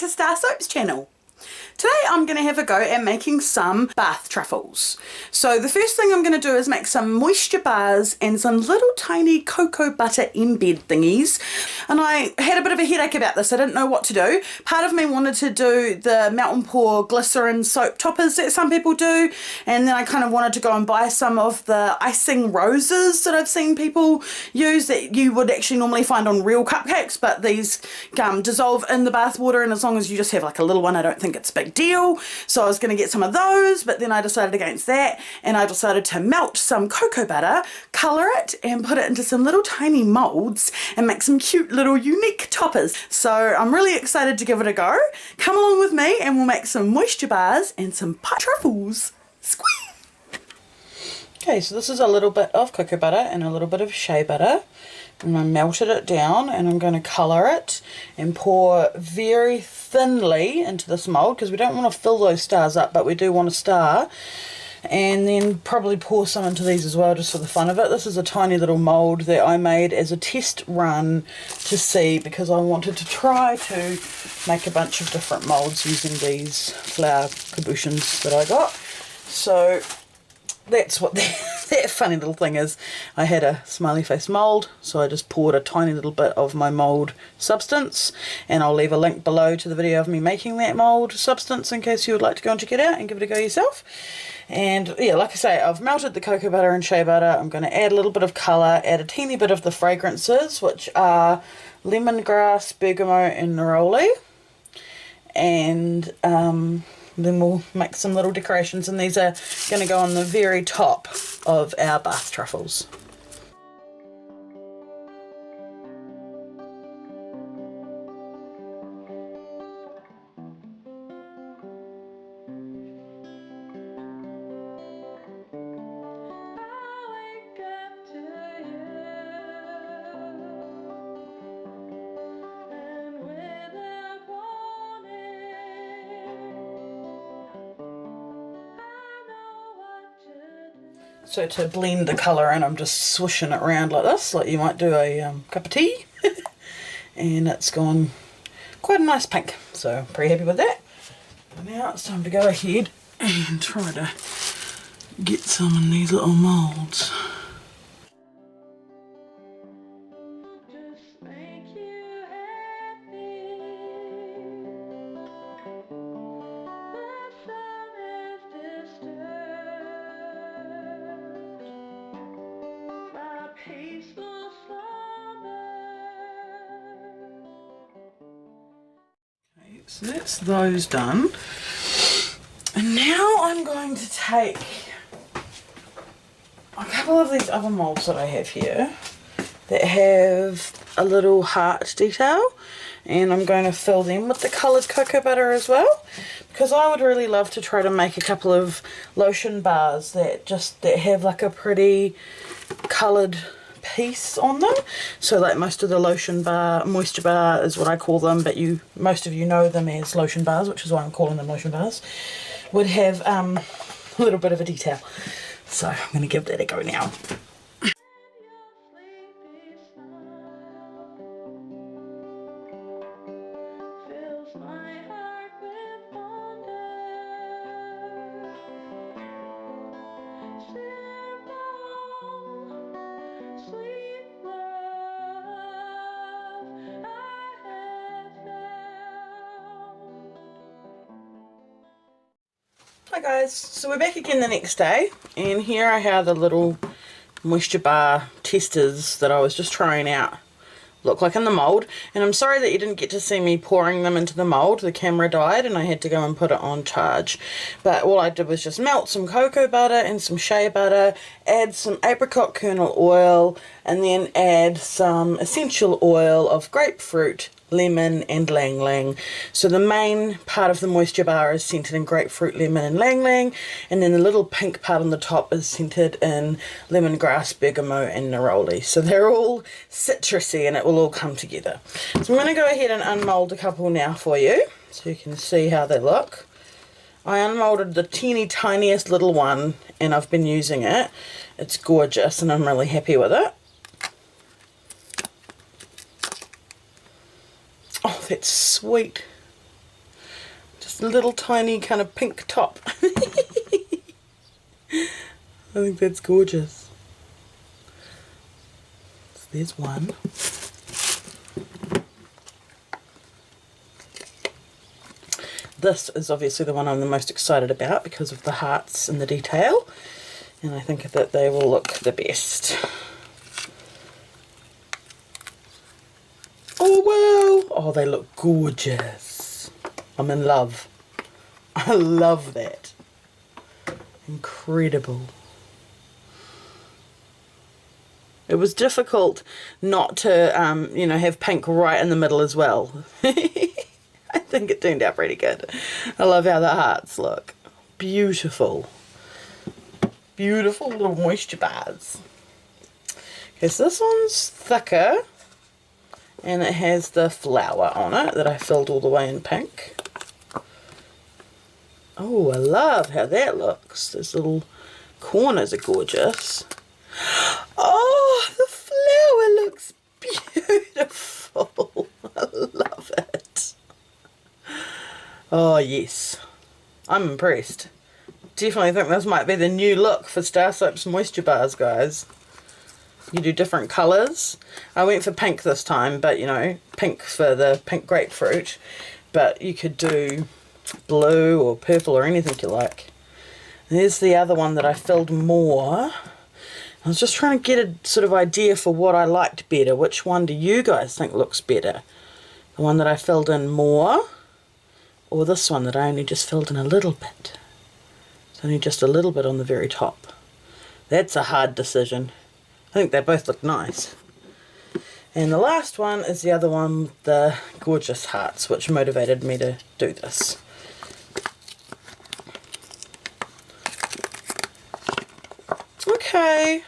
StarrSoaps channel. Today I'm going to have a go at making some bath truffles. So the first thing I'm going to do is make some Moisturebars and some little tiny cocoa butter embed thingies. And I had a bit of a headache about this. I didn't know what to do. Part of me wanted to do the melt and pour glycerin soap toppers that some people do. And then I kind of wanted to go and buy some of the icing roses that I've seen people use that you would actually normally find on real cupcakes. But these dissolve in the bath water, and as long as you just have like a little one, I don't think it's a big deal. So I was going to get some of those, but then I decided against that, and I decided to melt some cocoa butter, colour it, and put it into some little tiny moulds and make some cute little unique toppers. So I'm really excited to give it a go. Come along with me and we'll make some Moisturebars and some pie truffles. Squee! Okay, so this is a little bit of cocoa butter and a little bit of shea butter. And I melted it down, and I'm going to colour it and pour very thinly into this mould, because we don't want to fill those stars up, but we do want a star. And then probably pour some into these as well, just for the fun of it. This is a tiny little mould that I made as a test run to see, because I wanted to try to make a bunch of different moulds using these flower cabochons that I got. So that's what that funny little thing is. I had a smiley face mould, so I just poured a tiny little bit of my mould substance, and I'll leave a link below to the video of me making that mould substance in case you would like to go and check it out and give it a go yourself. And yeah, like I say, I've melted the cocoa butter and shea butter. I'm going to add a little bit of colour, add a teeny bit of the fragrances, which are lemongrass, bergamot and neroli, and then we'll make some little decorations, and these are going to go on the very top of our bath truffles. So to blend the colour in, I'm just swishing it around like this, like you might do a cup of tea. And it's gone quite a nice pink, so pretty happy with that. Now it's time to go ahead and try to get some in these little moulds. So that's those done, and now I'm going to take a couple of these other moulds that I have here that have a little heart detail, and I'm going to fill them with the coloured cocoa butter as well, because I would really love to try to make a couple of lotion bars that have like a pretty coloured piece on them. So like most of the lotion bar, moisture bar is what I call them, but most of you know them as lotion bars, which is why I'm calling them lotion bars, would have a little bit of a detail. So I'm going to give that a go now. Hi guys, so we're back again the next day, and here I have the little moisture bar testers that I was just trying out look like in the mould. And I'm sorry that you didn't get to see me pouring them into the mould. The camera died and I had to go and put it on charge. But all I did was just melt some cocoa butter and some shea butter, add some apricot kernel oil, and then add some essential oil of grapefruit, lemon and lang lang. So the main part of the moisture bar is scented in grapefruit, lemon and lang lang, and then the little pink part on the top is scented in lemongrass, bergamot and neroli. So they're all citrusy and it will all come together. So I'm going to go ahead and unmold a couple now for you so you can see how they look. I unmolded the teeny tiniest little one and I've been using it. It's gorgeous and I'm really happy with it. Oh, that's sweet. this little tiny kind of pink top. I think that's gorgeous. So there's one. This is obviously the one I'm the most excited about because of the hearts and the detail, and I think that they will look the best. Oh wow! Oh, they look gorgeous. I'm in love. I love that. Incredible. It was difficult not to, you know, have pink right in the middle as well. I think it turned out pretty good. I love how the hearts look. Beautiful. Beautiful little Moisturebars. Okay, so this one's thicker. And it has the flower on it that I filled all the way in pink. Oh, I love how that looks. Those little corners are gorgeous. Oh, the flower looks beautiful. I love it. Oh, yes. I'm impressed. Definitely think this might be the new look for StarrSoaps Moisturebars, guys. You do different colours. I went for pink this time, but you know, pink for the pink grapefruit. But you could do blue or purple or anything you like. There's the other one that I filled more. I was just trying to get a sort of idea for what I liked better. Which one do you guys think looks better? The one that I filled in more, or this one that I only just filled in a little bit? It's only just a little bit on the very top. That's a hard decision. I think they both look nice. And the last one is the other one with the gorgeous hearts, which motivated me to do this. Okay.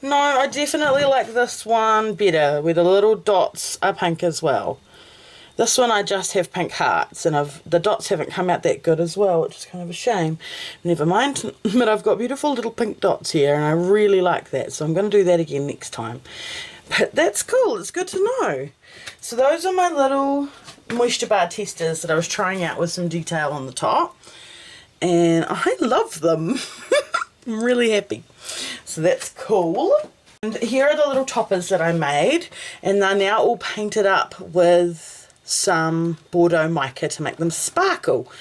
No, I definitely like this one better, where the little dots are pink as well. This one I just have pink hearts, and the dots haven't come out that good as well, which is kind of a shame. Never mind, but I've got beautiful little pink dots here, and I really like that, so I'm going to do that again next time. But that's cool, it's good to know. So those are my little moisture bar testers that I was trying out with some detail on the top, and I love them. I'm really happy. So that's cool. And here are the little toppers that I made, and they're now all painted up with some Bordeaux mica to make them sparkle.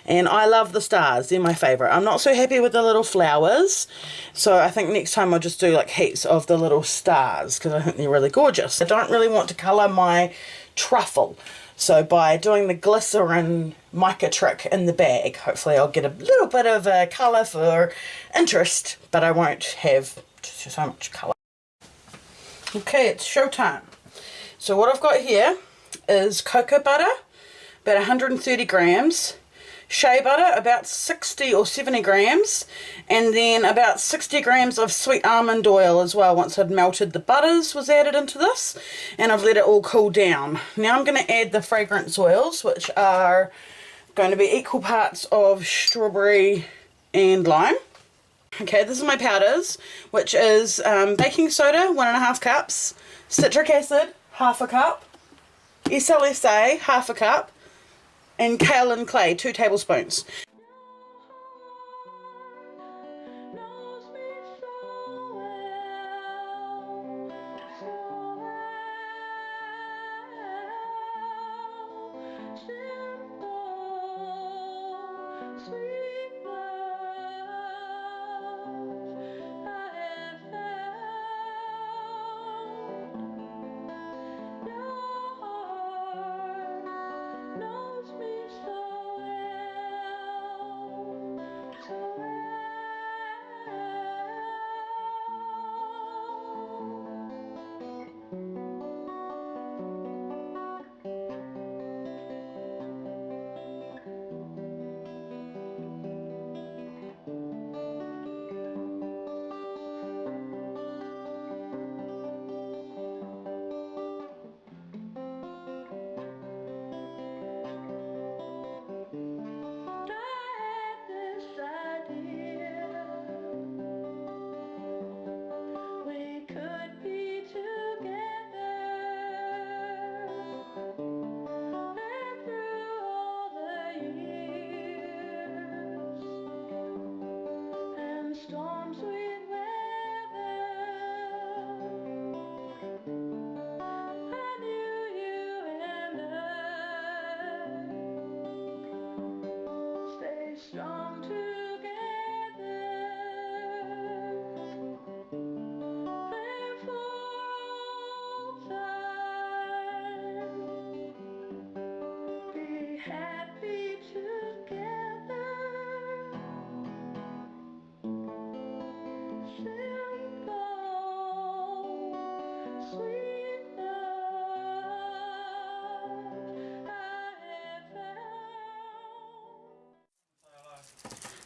And I love the stars, they're my favourite. I'm not so happy with the little flowers, so I think next time I'll just do like heaps of the little stars because I think they're really gorgeous. I don't really want to colour my truffle, so by doing the glycerin mica trick in the bag, hopefully I'll get a little bit of a colour for interest, but I won't have so much colour. Okay, it's showtime. So what I've got here is cocoa butter, about 130 grams, shea butter, about 60 or 70 grams, and then about 60 grams of sweet almond oil as well. Once I'd melted the butters was added into this, and I've let it all cool down. Now I'm going to add the fragrance oils, which are going to be equal parts of strawberry and lime. Okay, this is my powders, which is baking soda, 1.5 cups, citric acid, 1/2 cup, SLSA, 1/2 cup, and kaolin clay, 2 tablespoons.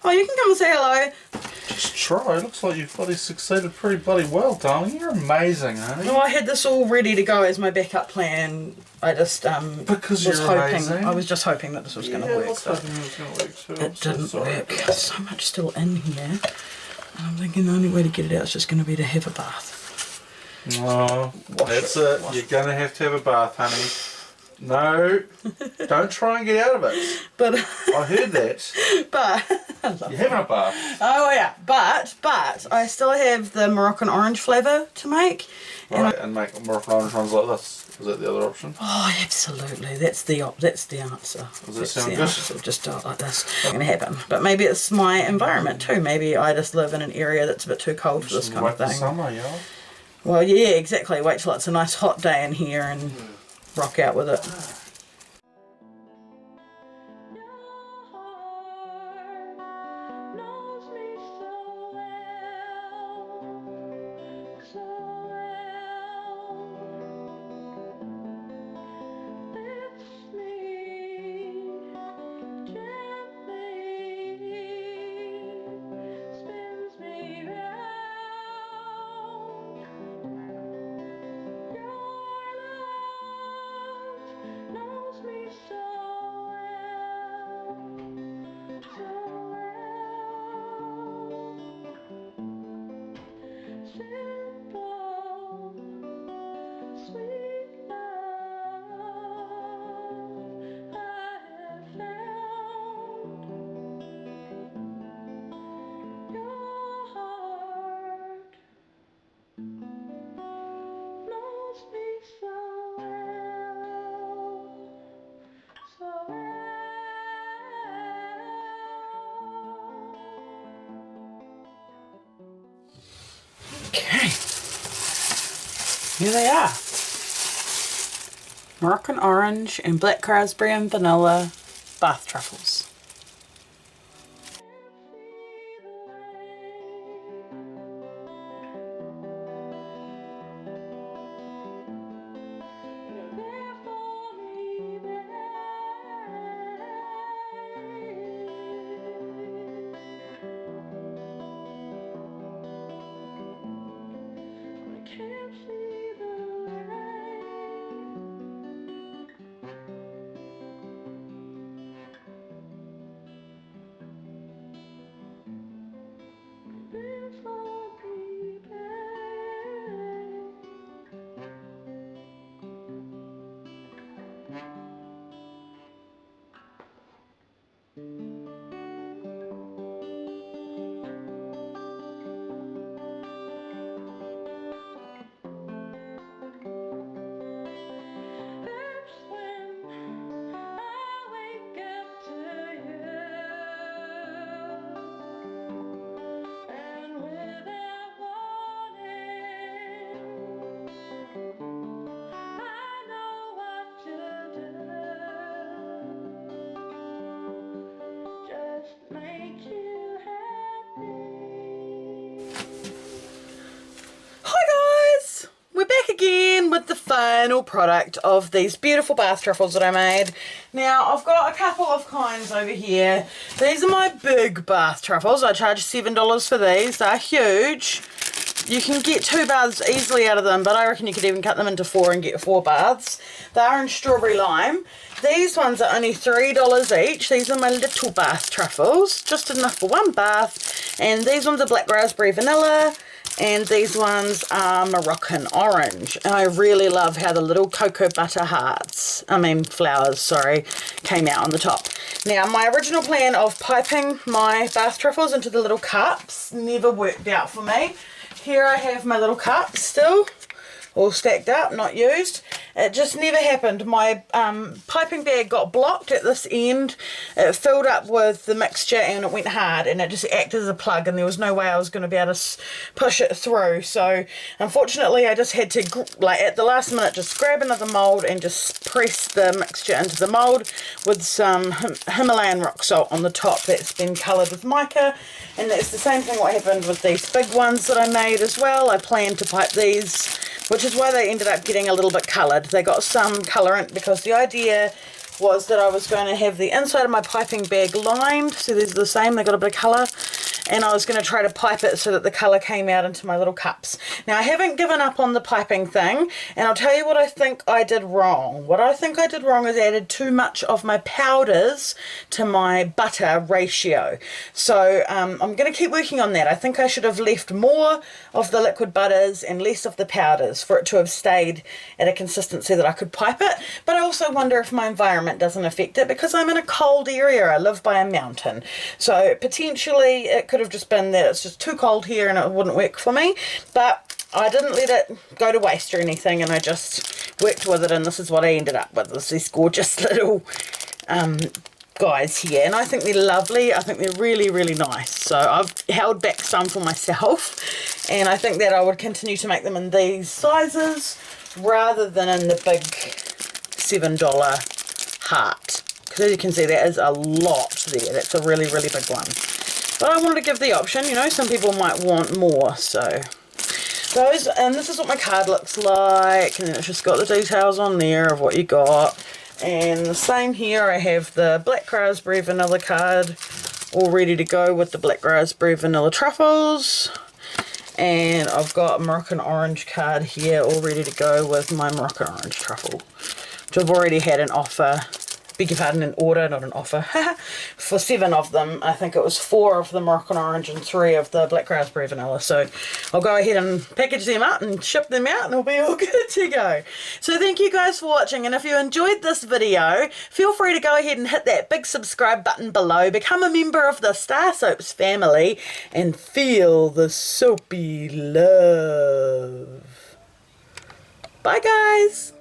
Oh, you can come and say hello. Just try. It looks like you've bloody succeeded pretty bloody well, darling. You're amazing, honey. Well, I had this all ready to go as my backup plan. I just because was you're hoping. amazing. I was just hoping that this was going to work. So it was going to work too. it didn't work. There's so much still in here. And I'm thinking the only way to get it out is just going to be to have a bath. Oh, that's it. You're going to have a bath, honey. No, don't try and get out of it. But I heard that. But You're having a bath. oh yeah, but I still have the Moroccan orange flavour to make. Right, and make Moroccan orange ones like this. Is that the other option? Oh, absolutely. That's the answer. Does that sound good? Answer. Just do it like this. It's going to happen. But maybe it's my environment too. Maybe I just live in an area that's a bit too cold for this kind of thing. Summer, yeah. Well, yeah, exactly. Wait till it's a nice hot day in here and rock out with it. Okay, here they are. Moroccan orange and black raspberry and vanilla bath truffles. Again with the final product of these beautiful bath truffles that I made. Now I've got a couple of kinds over here. These are my big bath truffles. I charge $7 for these. They're huge. You can get 2 baths easily out of them, but I reckon you could even cut them into 4 and get 4 baths. They are in strawberry lime. These ones are only $3 each. These are my little bath truffles, just enough for 1 bath. And these ones are black raspberry vanilla. And these ones are Moroccan orange. And I really love how the little cocoa butter flowers, sorry, came out on the top. Now, my original plan of piping my bath truffles into the little cups never worked out for me. Here I have my little cups still, all stacked up, not used. It just never happened. My piping bag got blocked at this end. It filled up with the mixture and it went hard and it just acted as a plug and there was no way I was going to be able to push it through. So unfortunately I just had to, like at the last minute, just grab another mould and just press the mixture into the mould with some Himalayan rock salt on the top that's been coloured with mica. And that's the same thing what happened with these big ones that I made as well. I planned to pipe these, which is why they ended up getting a little bit coloured. They got some colourant because the idea was that I was going to have the inside of my piping bag lined. So these are the same, they got a bit of colour. And I was going to try to pipe it so that the colour came out into my little cups. Now, I haven't given up on the piping thing, and I'll tell you what I think I did wrong. What I think I did wrong is added too much of my powders to my butter ratio. So I'm going to keep working on that. I think I should have left more of the liquid butters and less of the powders for it to have stayed at a consistency that I could pipe it. But I also wonder if my environment doesn't affect it, because I'm in a cold area. I live by a mountain. So potentially it could have just been that it's just too cold here and it wouldn't work for me, but I didn't let it go to waste or anything, and I just worked with it, and this is what I ended up with, is these gorgeous little guys here, and I think they're lovely. I think they're really, really nice. So I've held back some for myself, and I think that I would continue to make them in these sizes rather than in the big $7 heart, because as you can see, that is a lot there. That's a really, really big one. But I wanted to give the option, you know, some people might want more, so those, and this is what my card looks like, and then it's just got the details on there of what you got. And the same here, I have the black raspberry vanilla card all ready to go with the black raspberry vanilla truffles. And I've got a Moroccan orange card here all ready to go with my Moroccan orange truffle, which I've already had an offer. Beg your pardon, an order, not an offer, for 7 of them. I think it was 4 of the Moroccan orange and 3 of the black raspberry vanilla. So I'll go ahead and package them up and ship them out, and it'll be all good to go. So thank you guys for watching, and if you enjoyed this video, feel free to go ahead and hit that big subscribe button below, become a member of the StarrSoaps family, and feel the soapy love. Bye guys!